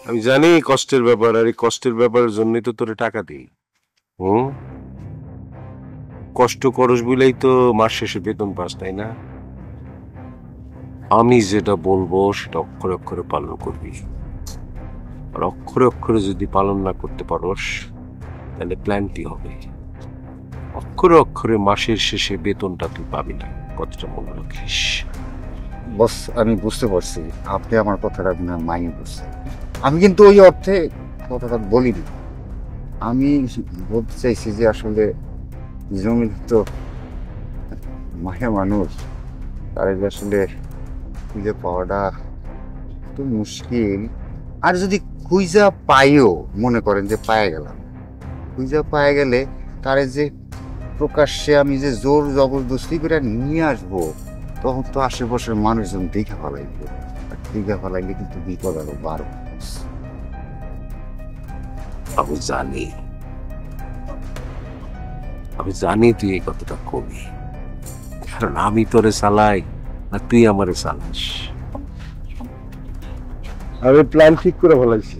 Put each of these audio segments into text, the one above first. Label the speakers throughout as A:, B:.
A: আমি জানি কষ্টের ব্যাপার, আর এই কষ্টের ব্যাপারের জন্যই তো তোরে টাকা দিই। হুম, কষ্ট করস বলেই তো মাস শেষে বেতন পাস, তাই না? আমি যেটা বলবো সেটা অক্ষরে অক্ষরে পালন করবি। আর অক্ষরে অক্ষরে যদি পালন না করতে পারোস, তাহলে প্ল্যানটি হবে অক্ষরে অক্ষরে মাসের শেষে বেতনটা তুই পাবি না। কথাটা মনে রাখিস।
B: বস, আমি বুঝতে পারছি আপনি আমার কথাটা আপনার মাইন্ড বুঝছেন। আমি কিন্তু ওই অর্থে কথাটা বলিনি। আমি বলতে চাইছি যে আসলে জমি তো মায়া মানুষ, তার যে আসলে খুঁজে পাওয়াটা একটু মুশকিল। আর যদি খুঁজা পাইও, মনে করেন যে পায়ে গেলাম, খুঁজা পায়ে গেলে তারে যে প্রকাশ্যে আমি যে জোর জবরদস্তি করে নিয়ে আসবো, তখন তো আশেপাশের মানুষজন দেখে ফেলাইবে। আর দেখে ফেলাইলে কিন্তু বিপদ আরো বাড়বে।
A: আমি জানি, আমি জানি তুই এই কথাটা কবি, কারণ আমি তোরে চালাই না তুই আমারে চালাস। আমি প্ল্যান ঠিক করে ফেলাইছি।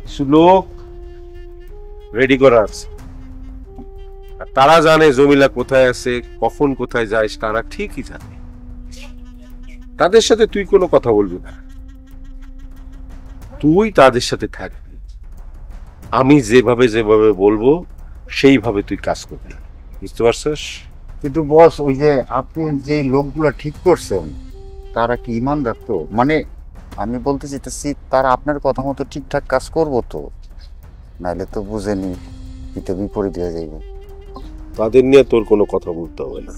A: কিছু লোক রেডি করা আছে, আর তারা জানে জমিলা কোথায় আছে, কখন কোথায় যাইস তারা ঠিকই জানে। তাদের সাথে তুই কোনো কথা বলবি না, তুই তাদের সাথে থাকবি। আমি যেভাবে যেভাবে বলবো সেইভাবে তুই কাজ করবি, বুঝতে পারছিস?
B: কিন্তু বস, ওই যে আপনি যে লোকগুলা ঠিক করছেন, তারা কি ইমানদার তো? মানে আমি বলতে চাইতেছি, তারা আপনার কথা মতো ঠিকঠাক কাজ করবো তো? নাইলে তো বুঝেনি, এটা বিপরীত হয়ে যাইবে।
A: তাদের নিয়ে তোর কোনো কথা বলতে হবে না।